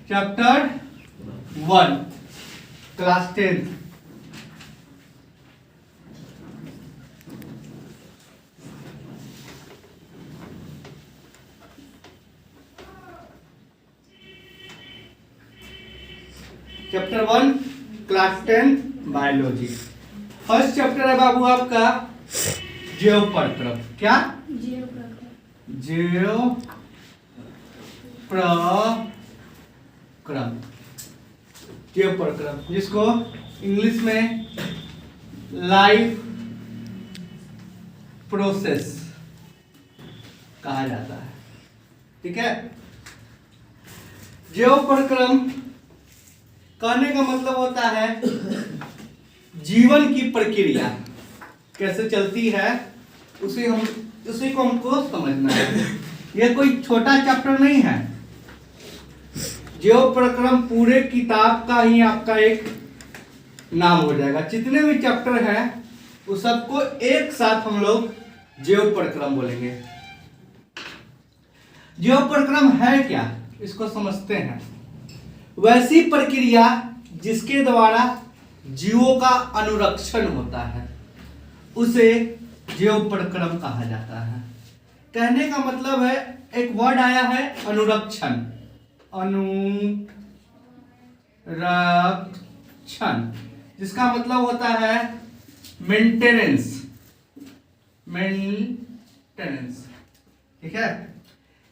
Chapter 1 class 10। Chapter 1 class 10 biology. First chapter है बाबू आपका जीव प्रक्रम। क्या? जीव प्रक्रम, जीव प्रक्रम, जिसको इंग्लिश में लाइफ प्रोसेस कहा जाता है। ठीक है। जीव प्रक्रम कहने का मतलब होता है जीवन की प्रक्रिया कैसे चलती है, उसी को हमको समझना है। यह कोई छोटा चैप्टर नहीं है। जीव प्रक्रम पूरे किताब का ही आपका एक नाम हो जाएगा। जितने भी चैप्टर हैं उस सबको एक साथ हम लोग जीव प्रक्रम बोलेंगे। जीव प्रक्रम है क्या, इसको समझते हैं। वैसी प्रक्रिया जिसके द्वारा जीवों का अनुरक्षण होता है उसे जीव प्रक्रम कहा जाता है। कहने का मतलब है, एक वर्ड आया है अनुरक्षण, अनुरक्षण, जिसका मतलब होता है मेंटेनेंस, मेंटेनेंस। ठीक है।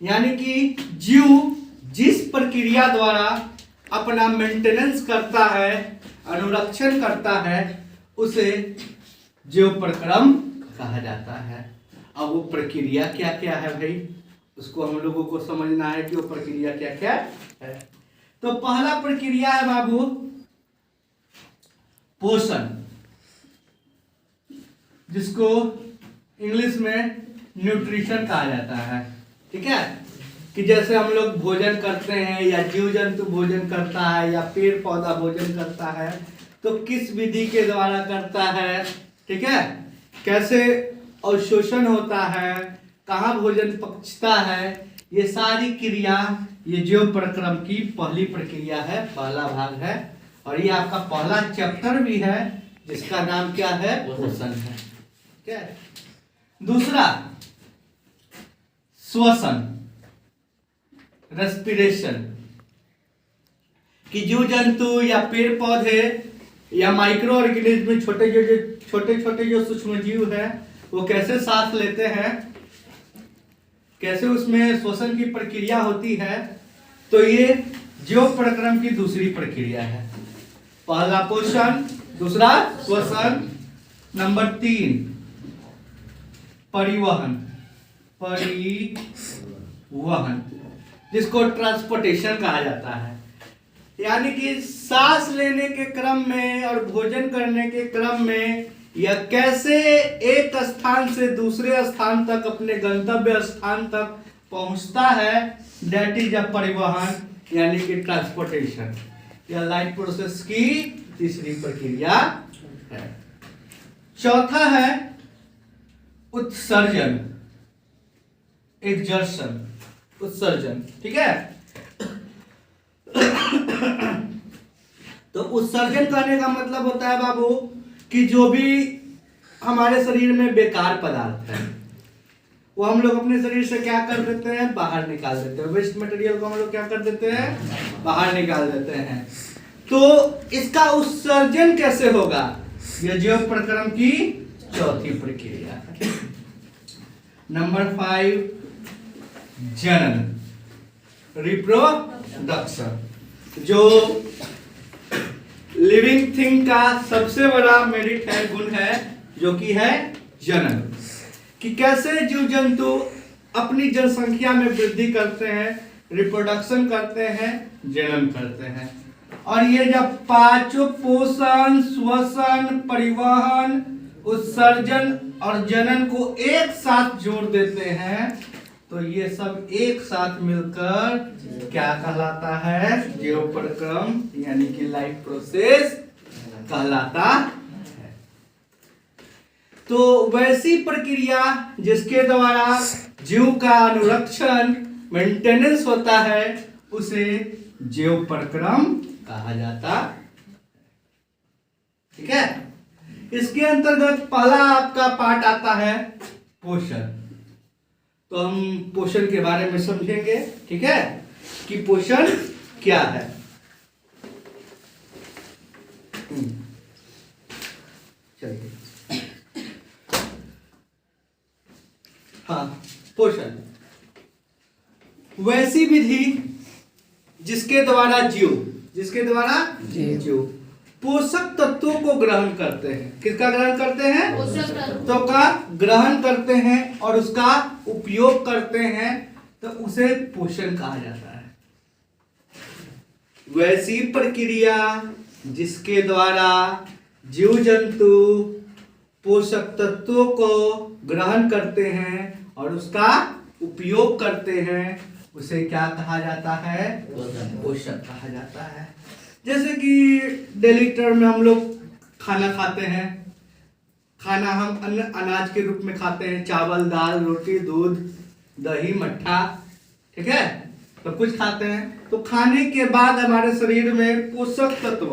यानी कि जीव जिस प्रक्रिया द्वारा अपना मेंटेनेंस करता है, अनुरक्षण करता है, उसे जीव प्रक्रम कहा जाता है। अब वो प्रक्रिया क्या क्या है भाई, उसको हम लोगों को समझना है कि वो प्रक्रिया क्या क्या है। तो पहला प्रक्रिया है बाबू पोषण, जिसको इंग्लिश में न्यूट्रिशन कहा जाता है। ठीक है। कि जैसे हम लोग भोजन करते हैं या जीव जंतु भोजन करता है या पेड़ पौधा भोजन करता है तो किस विधि के द्वारा करता है, ठीक है, कैसे अवशोषण होता है, कहाँ भोजन पचता है, ये सारी क्रिया ये जीव प्रक्रम की पहली प्रक्रिया है, पहला भाग है। और ये आपका पहला चैप्टर भी है जिसका नाम क्या है, पोषण है। ठीक है। दूसरा श्वसन, रेस्पिरेशन, कि जीव जंतु या पेड़ पौधे या माइक्रो ऑर्गेनिज्म, छोटे छोटे जो सूक्ष्म जीव है वो कैसे सांस लेते हैं, कैसे उसमें श्वसन की प्रक्रिया होती है। तो ये जीव प्रक्रम की दूसरी प्रक्रिया है। पहला पोषण, दूसरा श्वसन, नंबर 3 परिवहन, परिवहन, जिसको ट्रांसपोर्टेशन कहा जाता है। यानी कि सांस लेने के क्रम में और भोजन करने के क्रम में यह कैसे एक स्थान से दूसरे स्थान तक, अपने गंतव्य स्थान तक पहुंचता है, दैट इज अ परिवहन, यानी कि ट्रांसपोर्टेशन। यह लाइफ प्रोसेस की तीसरी प्रक्रिया है। चौथा है उत्सर्जन, एक्सर्शन, उत्सर्जन। ठीक है। तो उत्सर्जन करने का मतलब होता है बाबू कि जो भी हमारे शरीर में बेकार पदार्थ है वो हम लोग अपने शरीर से क्या कर देते हैं, बाहर निकाल देते हैं। वेस्ट मटेरियल को हम लोग क्या कर देते हैं, बाहर निकाल देते हैं। तो इसका उत्सर्जन कैसे होगा, यह जीव प्रक्रम की चौथी प्रक्रिया है। नंबर 5 जनन, रिप्रोडक्शन, जो लिविंग थिंग का सबसे बड़ा मेरिट है, गुण है, जो कि है जनन। कि कैसे जीव जंतु अपनी जनसंख्या में वृद्धि करते हैं, रिप्रोडक्शन करते हैं, जनन करते हैं। और ये जब पांचों पोषण, श्वसन, परिवहन, उत्सर्जन और जनन को एक साथ जोड़ देते हैं तो ये सब एक साथ मिलकर क्या कहलाता है, जीव प्रक्रम, यानी कि लाइफ प्रोसेस कहलाता है। तो वैसी प्रक्रिया जिसके द्वारा जीव का अनुरक्षण, मेंटेनेंस होता है, उसे जैव प्रक्रम कहा जाता। ठीक है, इसके अंतर्गत पहला आपका पार्ट आता है पोषण। तो हम पोषण के बारे में समझेंगे। ठीक है, कि पोषण क्या है। चलिए, हाँ, पोषण वैसी विधि जिसके द्वारा जीव पोषक तत्वों को ग्रहण करते हैं। किसका ग्रहण करते हैं? पोषक तत्वों का ग्रहण करते हैं और उसका उपयोग करते हैं, तो उसे पोषण कहा जाता है। वैसी प्रक्रिया जिसके द्वारा जीव जंतु पोषक तत्वों को ग्रहण करते हैं और उसका उपयोग करते हैं, उसे क्या कहा जाता है? पोषक कहा जाता है। जैसे कि डेली टर्म में हम लोग खाना खाते हैं। खाना हम अनाज के रूप में खाते हैं, चावल, दाल, रोटी, दूध, दही, मट्ठा। ठीक है, सब कुछ खाते हैं। तो खाने के बाद हमारे शरीर में पोषक तत्व,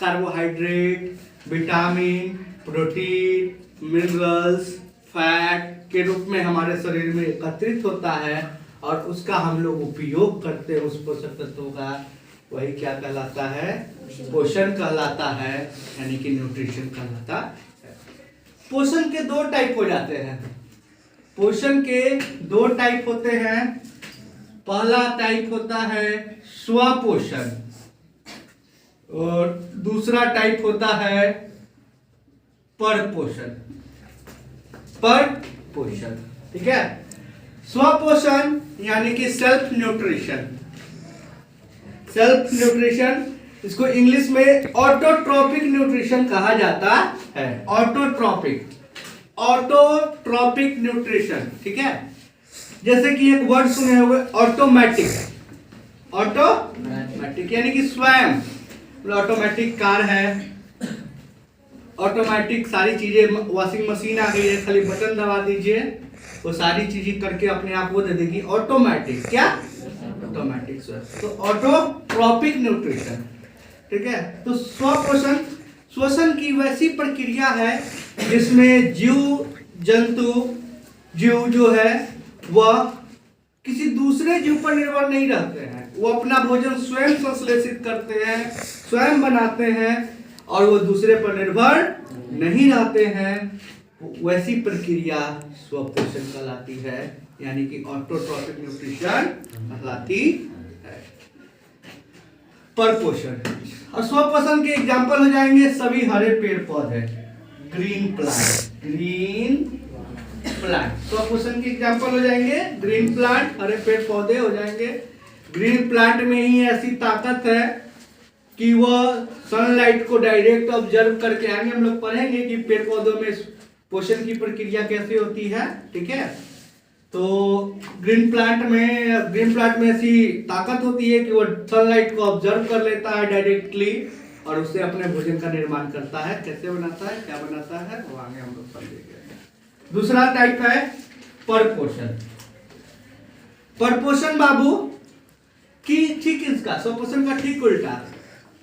carbohydrate, vitamin, protein, minerals, fat के रूप में हमारे शरीर में एकत्रित होता है और उसका हम लोग उपयोग करते हैं। उस पोषक तत्वों का वही क्या कहलाता है? पोषण कहलाता है, यानी कि न्यूट्रिशन कहलाता है। पोषण के दो टाइप हो जाते हैं। पोषण के दो टाइप होते हैं। पहला टाइप होता है स्वपोषण और दूसरा टाइप होता है परपोषण। परपोषण, ठीक है। स्वपोषण यानी कि सेल्फ न्यूट्रिशन। सेल्फ न्यूट्रिशन, इसको इंग्लिश में ऑटोट्रोपिक न्यूट्रिशन कहा जाता है। ऑटोट्रोपिक न्यूट्रिशन, ठीक है। जैसे कि एक वर्ड सुने हुए ऑटोमेटिक। ऑटोमेटिक यानी कि स्वयं, ऑटोमेटिक कार है, ऑटोमेटिक सारी चीजें, वॉशिंग मशीन आ गई है, खाली बटन दबा दीजिए वो सारी चीजें करके अपने आप को दे देगी। ऑटोमेटिक, क्या? ऑटोमेटिक। तो ऑटोट्रोपिक न्यूट्रिशन, ठीक है। तो स्वपोषण, श्वसन की वैसी प्रक्रिया है जिसमें जीव जंतु, जीव जो है वह किसी दूसरे जीव पर निर्भर नहीं रहते हैं। वो अपना भोजन स्वयं संश्लेषित करते हैं, स्वयं बनाते हैं और वो दूसरे पर निर्भर नहीं रहते हैं। वैसी प्रक्रिया स्वपोषण कहलाती है, यानी कि ऑटोट्रोपिक न्यूट्रिशन कहलाती है। परपोषण और स्वपोषण के एग्जाम्पल हो जाएंगे सभी हरे पेड़ पौधे, ग्रीन प्लांट। ग्रीन प्लांट स्वपोषण के एग्जाम्पल हो जाएंगे। ग्रीन प्लांट, हरे पेड़ पौधे हो जाएंगे। ग्रीन प्लांट में ही ऐसी ताकत है कि वह सनलाइट को डायरेक्ट ऑब्जर्व करके आएंगे। हम लोग पढ़ेंगे कि पेड़ पौधों में पोषण की प्रक्रिया कैसे होती है, ठीक है। तो ग्रीन प्लांट में ऐसी ताकत होती है कि वो सनलाइट को ऑब्जर्व कर लेता है डायरेक्टली और उससे अपने भोजन का निर्माण करता है। कैसे बनाता है, क्या बनाता है, वो आगे हम लोग समझेंगे। दूसरा टाइप है परपोषण। परपोषण बाबू की ठीक इसका स्वपोषण का ठीक उल्टा,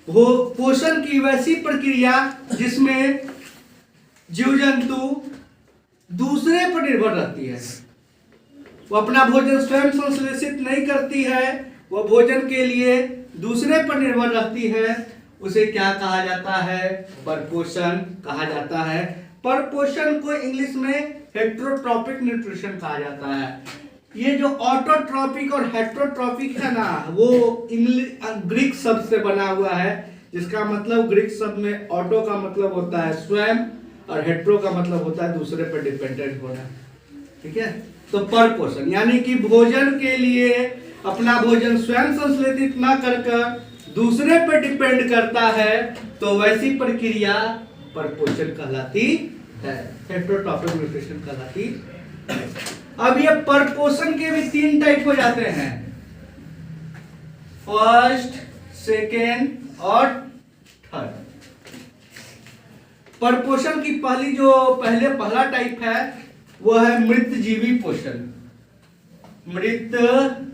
वो पोषण की वैसी प्रक्रिया जिसमें जीव जंतु दूसरे पर निर्भर रहती है। वो अपना भोजन स्वयं संश्लेषित नहीं करती है, वो भोजन के लिए दूसरे पर निर्भर रहती है। उसे क्या कहा जाता है? परपोषण कहा जाता है। परपोषण को इंग्लिश में हेटेरोट्रोपिक न्यूट्रिशन कहा जाता है। ये जो ऑटोट्रोपिक और हेटेरोट्रोपिक है ना, वो ग्रीक शब्द से बना हुआ है, जिसका मतलब ग्रीक शब्द में ऑटो का मतलब होता है स्वयं और हेट्रो का मतलब होता है दूसरे पर डिपेंडेंट होना, ठीक है। तो परपोषण यानी कि भोजन के लिए अपना भोजन स्वयं संश्लेषित ना कर दूसरे पर डिपेंड करता है, तो वैसी प्रक्रिया परपोषण कहलाती है, हेटेरोट्रोपिक न्यूट्रिशन कहलाती है। अब ये परपोषण के भी तीन टाइप हो जाते हैं, फर्स्ट, सेकेंड और थर्ड। परपोषण की पहला टाइप है वो है मृतजीवी पोषण। मृतजीवी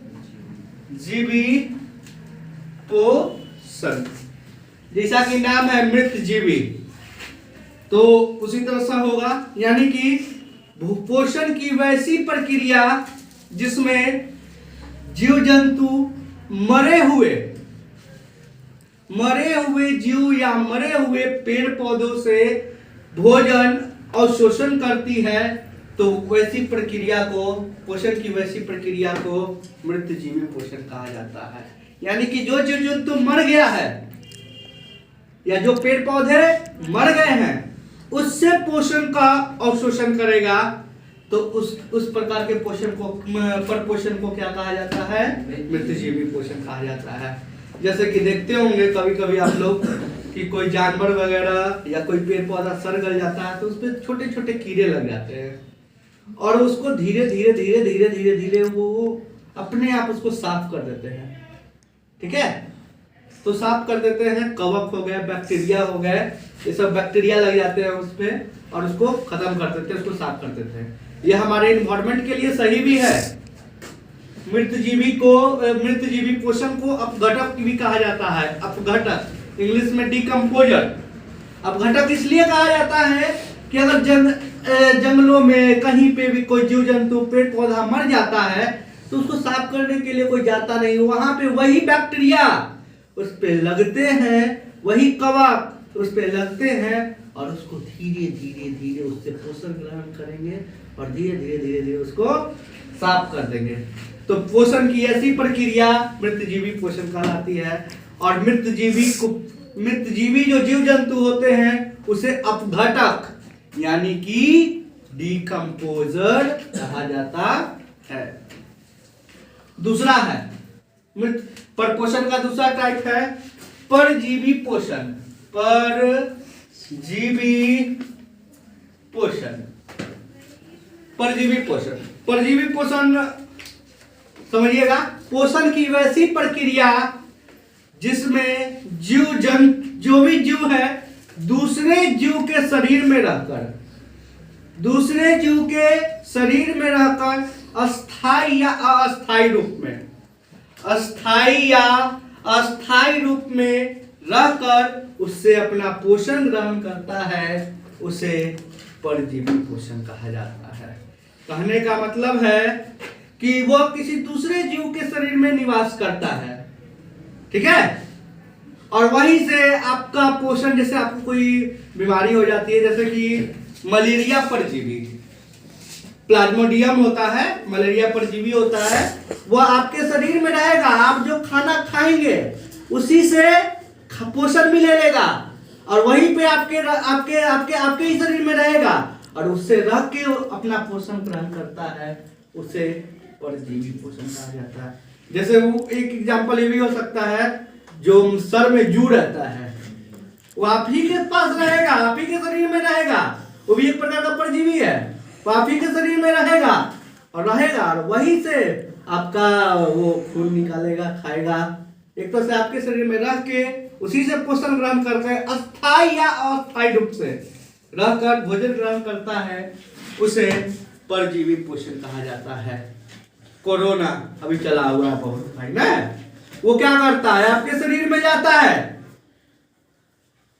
पोषण। जैसा कि नाम है मृत जीवी, तो उसी तरह से होगा, यानी कि पोषण की वैसी प्रक्रिया जिसमें जीव जंतु मरे हुए जीव या मरे हुए पेड़ पौधों से भोजन और शोषण करती है, तो वैसी प्रक्रिया को, पोषण की वैसी प्रक्रिया को मृत जीवी पोषण कहा जाता है। यानी कि जो जीव जंतु मर गया है या जो पेड़ पौधे मर गए हैं उससे पोषण का अवशोषण करेगा, तो उस प्रकार के पोषण को, परपोषण को क्या कहा जाता है? मृतजीवी पोषण कहा जाता है। जैसे कि देखते होंगे कभी कभी आप लोग कि कोई जानवर वगैरह या कोई पेड़ पौधा सड़ गल जाता है तो उसपे छोटे छोटे कीड़े लग जाते हैं, और उसको धीरे धीरे धीरे धीरे धीरे धीरे वो अपने आप उसको साफ कर देते हैं। ठीक है, तो साफ कर देते हैं, कवक हो गए, बैक्टीरिया हो गए, ये सब बैक्टीरिया लग जाते हैं उस पे और उसको खत्म कर देते हैं, उसको साफ कर देते हैं। ये हमारे इन्वायरमेंट के लिए सही भी है। मृतजीवी पोषण को अपघटक भी कहा जाता है। अपघटक, इंग्लिश में डिकम्पोजर। अपघटक इसलिए कहा जाता है कि अगर जंगलों में कहीं पे भी कोई जीव जंतु पेड़ पौधा मर जाता है तो उसको साफ करने के लिए कोई जाता नहीं, वहां पे वही बैक्टीरिया उस पे लगते हैं, वही कवक उस पे लगते हैं और उसको धीरे धीरे धीरे उससे पोषण ग्रहण करेंगे और धीरे धीरे धीरे धीरे उसको साफ कर देंगे। तो पोषण की ऐसी प्रक्रिया मृतजीवी पोषण कहलाती है। और मृतजीवी जो जीव जंतु होते हैं उसे अपघटक यानी कि डिकम्पोजर कहा जाता है। दूसरा है परपोषण का दूसरा टाइप है परजीवी पोषण। परजीवी पोषण, परजीवी पोषण, परजीवी पोषण समझिएगा, पोषण की वैसी प्रक्रिया जिसमें जो भी जीव है दूसरे जीव के शरीर में रहकर अस्थाई या अस्थाई रूप में, अस्थाई रूप में रहकर उससे अपना पोषण ग्रहण करता है, उसे परजीवी पोषण कहा जाता है। कहने का मतलब है कि वो किसी दूसरे जीव के शरीर में निवास करता है, ठीक है, और वहीं से आपका पोषण, जैसे आपको कोई बीमारी हो जाती है, जैसे कि मलेरिया परजीवी, प्लाज्मोडियम होता है, मलेरिया परजीवी होता है, वो आपके शरीर में रहेगा, आप जो खाना खाएंगे उसी से पोषण भी ले लेगा और वहीं पे आपके ही शरीर में रहेगा और उससे रह के अपना पोषण ग्रहण करता है, उसे परजीवी पोषण कहा जाता है। जैसे वो एक एग्जांपल ये भी हो सकता है, जो सर में जू रहता है वो आप ही के पास रहेगा, आप ही के शरीर में रहेगा, वो भी एक प्रकार का परजीवी है, वो आप ही के शरीर में रहेगा और वहीं से आपका वो खून निकालेगा, खाएगा, एक तो से आपके शरीर में रह के उसी से पोषण ग्रहण करके अस्थाई या अस्थाई रूप से रहकर भोजन ग्रहण करता है, उसे परजीवी पोषण कहा जाता है। कोरोना अभी चला हुआ है बहुत भाई ना, वो क्या करता है, आपके शरीर में जाता है,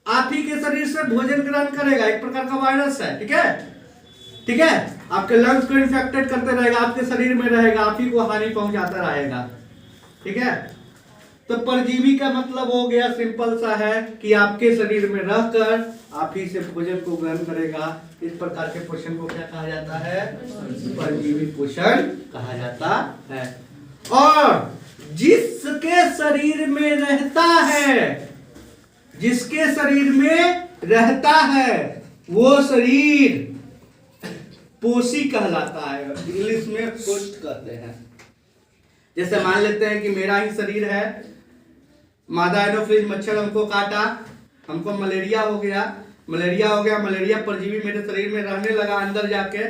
आप ही के शरीर से भोजन ग्रहण करेगा, एक प्रकार का वायरस है, ठीक है, आपके लंग्स को इन्फेक्टेड करते रहेगा, आपके शरीर में रहेगा, आप ही को हानि पहुंचाता रहेगा, ठीक है। तो परजीवी का मतलब हो गया सिंपल सा है कि आपके शरीर में रहकर आप ही से भोजन को ग्रहण करेगा, इस प्रकार के पोषण को क्या कहा जाता है, परजीवी पोषण कहा जाता है। और जिसके शरीर में रहता है वो शरीर पोषी कहलाता है, इंग्लिश में पोस्ट कहते हैं। जैसे मान लेते हैं कि मेरा ही शरीर है, मादा एनोफिलीज मच्छर हमको काटा, हमको मलेरिया हो गया, मलेरिया परजीवी मेरे शरीर में रहने लगा अंदर जाके,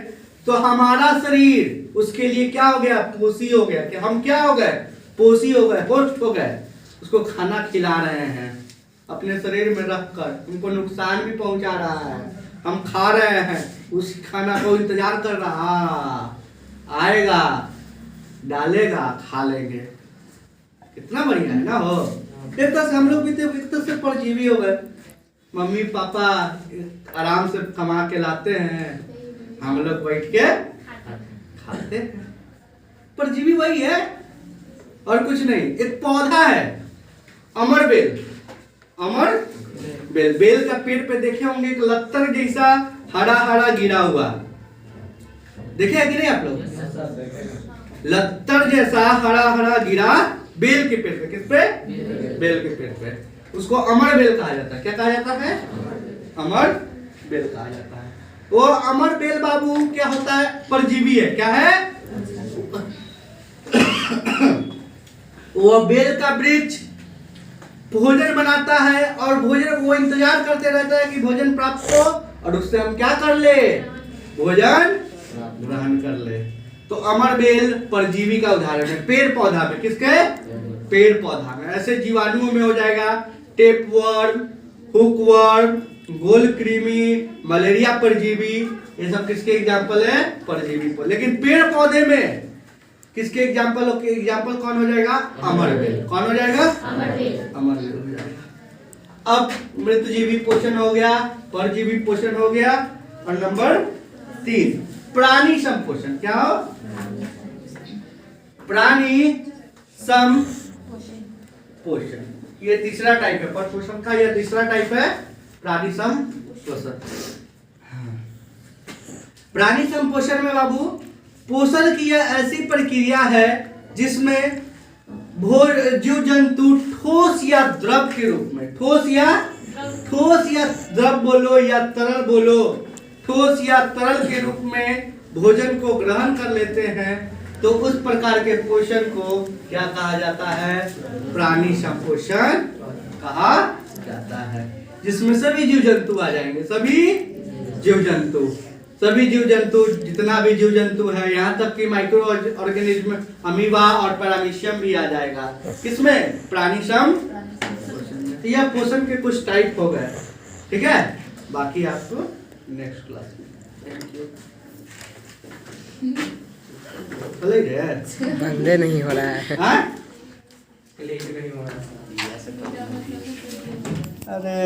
तो हमारा शरीर उसके लिए क्या हो गया, पोषी हो गया। कि हम क्या हो गए, पोषी हो गए, होस्ट हो गए, उसको खाना खिला रहे हैं अपने शरीर में रखकर, उनको नुकसान भी पहुंचा रहा है, हम खा रहे हैं, उस खाना को इंतजार कर रहा, आएगा डालेगा खा लेंगे, कितना बढ़िया है ना हो। एक तरह से हम लोग भी थे, एक तरह से परजीवी हो गए। मम्मी पापा आराम से कमा के लाते हैं, हम लोग बैठ के खाते हैं। परजीवी वही है और कुछ नहीं। एक पौधा है अमर बेल, अमर बेल। बेल का पेड़ पे देखे होंगे एक लत्तर जैसा हरा हरा गिरा हुआ, देखे है कि नहीं आप लोग? लत्तर जैसा हरा हरा गिरा बेल के पेड़ पे। किस पे? बेल के पेड़ पे। उसको अमर बेल कहा जाता है। क्या कहा जाता है? अमर बेल कहा जाता है। वो अमर बेल बाबू क्या होता है? परजीवी है। क्या है? वो बेल का वृक्ष भोजन बनाता है और भोजन वो इंतजार करते रहता है कि भोजन प्राप्त हो और उससे हम क्या कर ले? भोजन ग्रहण कर ले। तो अमर बेल परजीवी का उदाहरण है। पेड़ पौधा में, किसके? पेड़ पौधा में। ऐसे जीवाणुओं में हो जाएगा टेपवर्म, हुकवर्म, गोल कृमि, मलेरिया परजीवी, ये सब किसके एग्जाम्पल है? परजीवी पर। लेकिन पेड़ पौधे में किसके एग्जाम्पल कौन हो जाएगा? अमर बेल। कौन हो जाएगा? अमर बेल। अमर बेल हो जाएगा। अब मृतजीवी पोषण हो गया, परजीवी पोषण हो गया, और नंबर 3 प्राणी संपोषण। क्या हो? प्राणी संपोषण, ये तीसरा टाइप है। परपोषण का यह तीसरा टाइप है, प्राणी संपोषण। प्राणी संपोषण में बाबू पोषण की यह ऐसी प्रक्रिया है जिसमें जीव जंतु ठोस या द्रव के रूप में, ठोस या द्रव बोलो या तरल बोलो, ठोस या तरल के रूप में भोजन को ग्रहण कर लेते हैं। तो उस प्रकार के पोषण को क्या कहा जाता है? प्राणी संपोषण कहा जाता है। जिसमें सभी जीव जंतु आ जाएंगे, सभी जीव जंतु जितना भी जीव जंतु है, यहाँ तक कि माइक्रो ऑर्गेनिज्म अमीबा और पैरामीशियम भी आ जाएगा। किसमें? प्राणी संपोषण में। तो यह पोषण के कुछ टाइप हो गए, ठीक है? बाकी आपको नेक्स्ट क्लास में। Thank you. बंदे नहीं हो रहा है। अरे